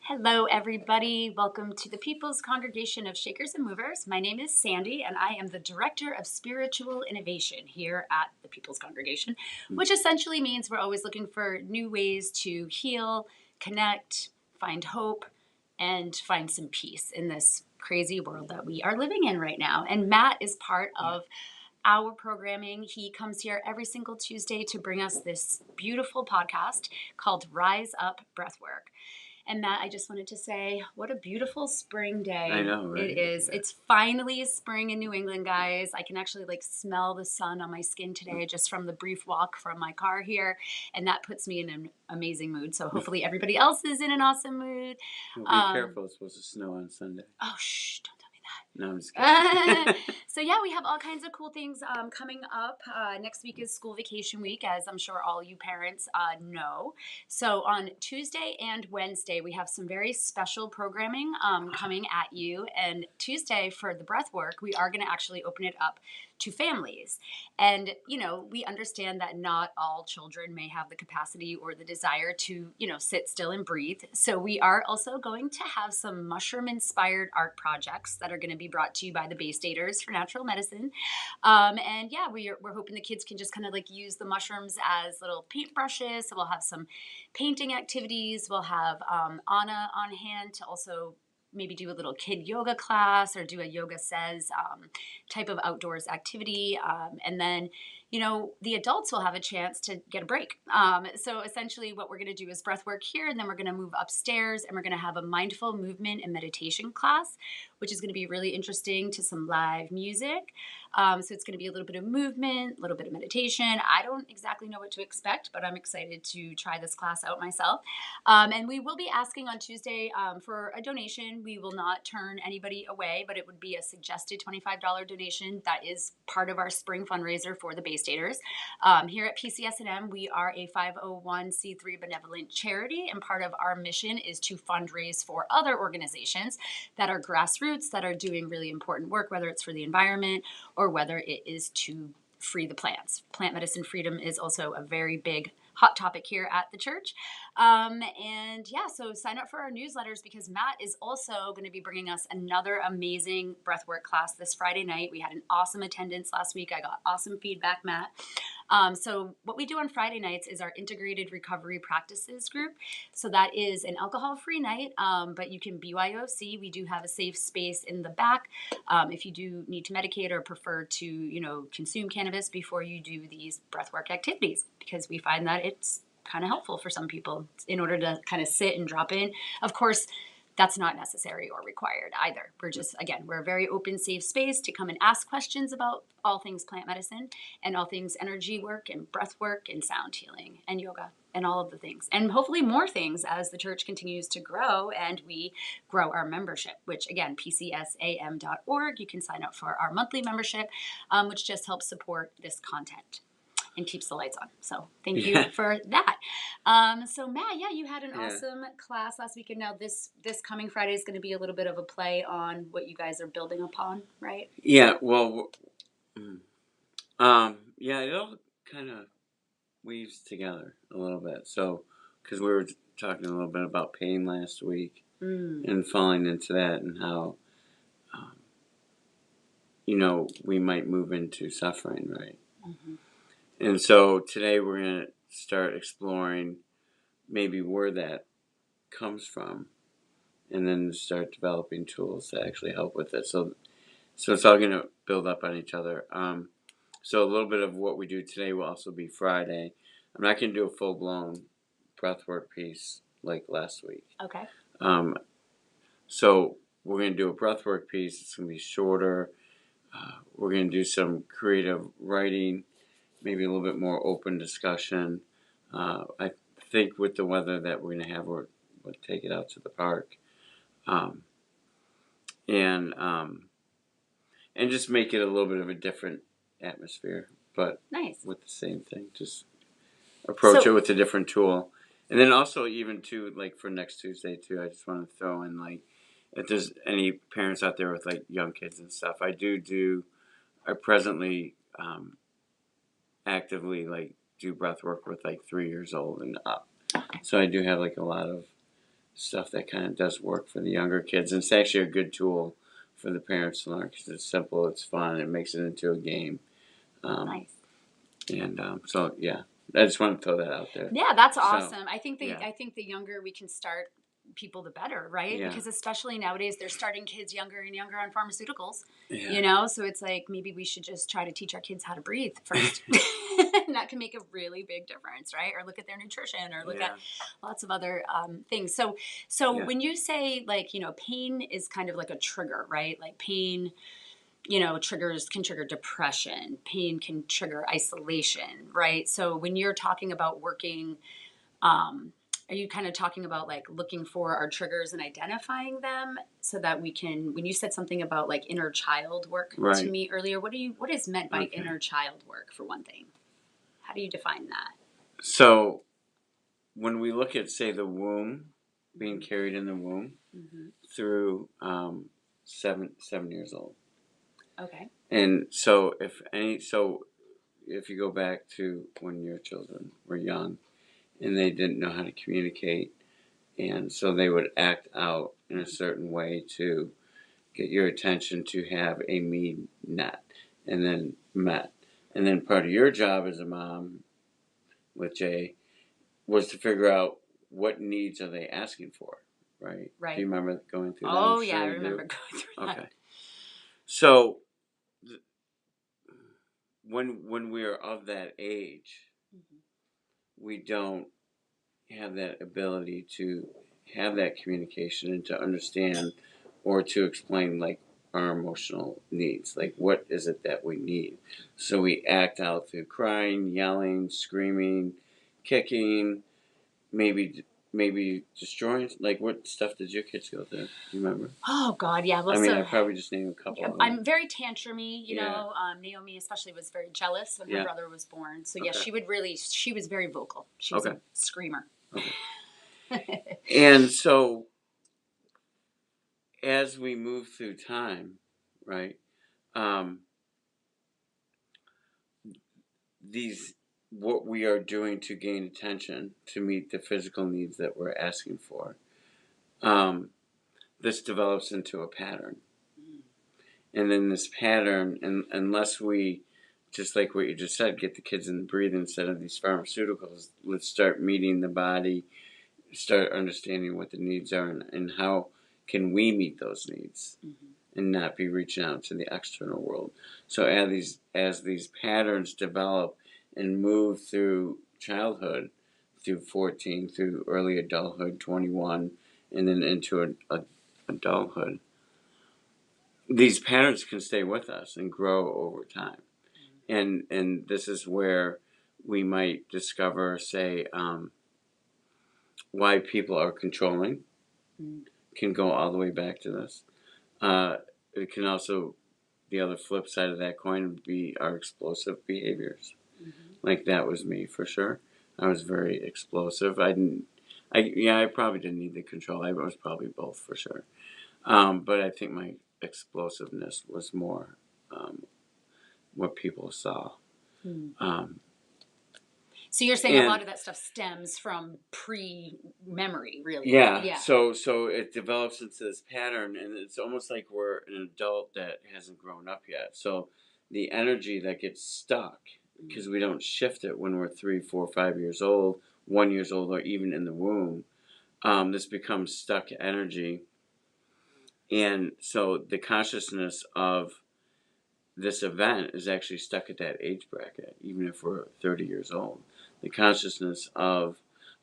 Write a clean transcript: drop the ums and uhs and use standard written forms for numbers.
Hello, everybody. Welcome to the People's Congregation of Shakers and Movers. My name is Sandy, and I am the Director of Spiritual Innovation here at the People's Congregation, which essentially means we're always looking for new ways to heal, connect, find hope, and find some peace in this crazy world that we are living in right now. And Matt is part of our programming. He comes here every single Tuesday to bring us this beautiful podcast called Rise Up Breathwork. And Matt, I just wanted to say, what a beautiful spring day. I know, right? It is. Yeah. It's finally spring in New England, guys. I can actually smell the sun on my skin today just from the brief walk from my car here. And that puts me in an amazing mood. So hopefully everybody else is in an awesome mood. Well, be careful. It's supposed to snow on Sunday. Oh, shh. Don't tell me that. No, I'm just kidding. So yeah, we have all kinds of cool things coming up. Next week is school vacation week, as I'm sure all you parents know. So on Tuesday and Wednesday, we have some very special programming coming at you. And Tuesday for the breath work, we are going to actually open it up to families. And, we understand that not all children may have the capacity or the desire to, sit still and breathe. So we are also going to have some mushroom-inspired art projects that are going to be brought to you by the Bay Staters for Natural Medicine. And yeah, we're hoping the kids can just kind of use the mushrooms as little paintbrushes. So we'll have some painting activities. We'll have Anna on hand to also maybe do a little kid yoga class or do a yoga says type of outdoors activity. And then, the adults will have a chance to get a break. So essentially what we're going to do is breath work here, and then we're going to move upstairs and we're going to have a mindful movement and meditation class, which is going to be really interesting, to some live music. So it's going to be a little bit of movement, a little bit of meditation. I don't exactly know what to expect, but I'm excited to try this class out myself. And we will be asking on Tuesday for a donation. We will not turn anybody away, but it would be a suggested $25 donation. That is part of our spring fundraiser for the Bay Staters. Here at PCS&M, we are a 501c3 benevolent charity, and part of our mission is to fundraise for other organizations that are grassroots, that are doing really important work, whether it's for the environment or whether it is to free the plants. Plant medicine freedom is also a very big hot topic here at the church. And yeah, so sign up for our newsletters, because Matt is also going to be bringing us another amazing breathwork class this Friday night. We had an awesome attendance last week. I got awesome feedback, Matt. So what we do on Friday nights is our integrated recovery practices group. So that is an alcohol-free night, but you can BYOC. We do have a safe space in the back if you do need to medicate or prefer to, consume cannabis before you do these breathwork activities, because we find that it's kind of helpful for some people in order to kind of sit and drop in. Of course, that's not necessary or required either. We're just, again, we're a very open, safe space to come and ask questions about all things plant medicine and all things energy work and breath work and sound healing and yoga and all of the things. And hopefully more things as the church continues to grow and we grow our membership, which again, pcsam.org. You can sign up for our monthly membership, which just helps support this content and keeps the lights on. So thank you for that. So Matt, you had an awesome class last week, and now this coming Friday is going to be a little bit of a play on what you guys are building upon, right? Yeah, well, it all kind of weaves together a little bit. So, because we were talking a little bit about pain last week and falling into that, and how, we might move into suffering, right? Mm-hmm. And so today we're going to start exploring maybe where that comes from, and then start developing tools to actually help with it. So it's all going to build up on each other. So a little bit of what we do today will also be Friday. I'm not going to do a full-blown breathwork piece like last week. Okay. So we're going to do a breathwork piece. It's going to be shorter. We're going to do some creative writing, maybe a little bit more open discussion. I think with the weather that we're going to have, we'll take it out to the park. And just make it a little bit of a different atmosphere, but nice. With the same thing. Just approach it with a different tool. And then also even too, for next Tuesday too, I just want to throw in if there's any parents out there with young kids and stuff, I presently actively do breath work with 3 years old and up. So I do have a lot of stuff that kind of does work for the younger kids. And it's actually a good tool for the parents to learn because it's simple, it's fun, it makes it into a game. Nice. And so, yeah, I just want to throw that out there. Yeah, that's So, awesome. I think yeah. I think the younger we can start people, the better, right? Yeah. Because especially nowadays, they're starting kids younger and younger on pharmaceuticals. Yeah. You know, so it's like maybe we should just try to teach our kids how to breathe first. And that can make a really big difference, right? Or look at their nutrition, or look Yeah. at lots of other things. So Yeah. when you say, like, you know, pain is kind of like a trigger, right? Like pain, you know, can trigger depression. Pain can trigger isolation, right? So when you're talking about working, are you kind of talking about like looking for our triggers and identifying them so that we can, when you said something about like inner child work to Right. me earlier, what is meant by Okay. inner child work, for one thing? How do you define that? So when we look at, say, the womb, being carried in the womb Mm-hmm. through 7 years old. Okay. And so if you go back to when your children were young and they didn't know how to communicate, and so they would act out in a certain way to get your attention to have a need met and then met. And then part of your job as a mom with Jay was to figure out what needs are they asking for, right? Right. Do you remember going through that? Oh, I'm yeah, I sure you remember do. going through that. Okay. So when we are of that age, we don't have that ability to have that communication and to understand or to explain like our emotional needs. Like, what is it that we need? So we act out through crying, yelling, screaming, kicking, maybe destroying. Like, what stuff did your kids go through? Do you remember? Oh God, yeah. Well, I mean, so I probably just named a couple of them. I'm very tantrumy, you Yeah. know. Naomi especially was very jealous when her Yeah. brother was born. So yeah, Okay. she was very vocal. She was Okay. a screamer. Okay. And so as we move through time, right? What we are doing to gain attention to meet the physical needs that we're asking for, this develops into a pattern. And then this pattern, and unless we, just like what you just said, get the kids in the breathing instead of these pharmaceuticals, let's start meeting the body, start understanding what the needs are, and how can we meet those needs, and not be reaching out to the external world. So as these patterns develop and move through childhood, through 14, through early adulthood, 21, and then into adulthood, these patterns can stay with us and grow over time. And this is where we might discover, say, why people are controlling. Can go all the way back to this. It can also, the other flip side of that coin would be our explosive behaviors. Like, that was me for sure. I was very explosive. I probably didn't need the control. I was probably both for sure. But I think my explosiveness was more what people saw. So you're saying a lot of that stuff stems from pre-memory, really? Yeah. So it develops into this pattern, and it's almost like we're an adult that hasn't grown up yet. So the energy that gets stuck, because we don't shift it when we're 3, 4, 5 years old, 1 years old, or even in the womb, this becomes stuck energy. And so the consciousness of this event is actually stuck at that age bracket, even if we're 30 years old. The consciousness of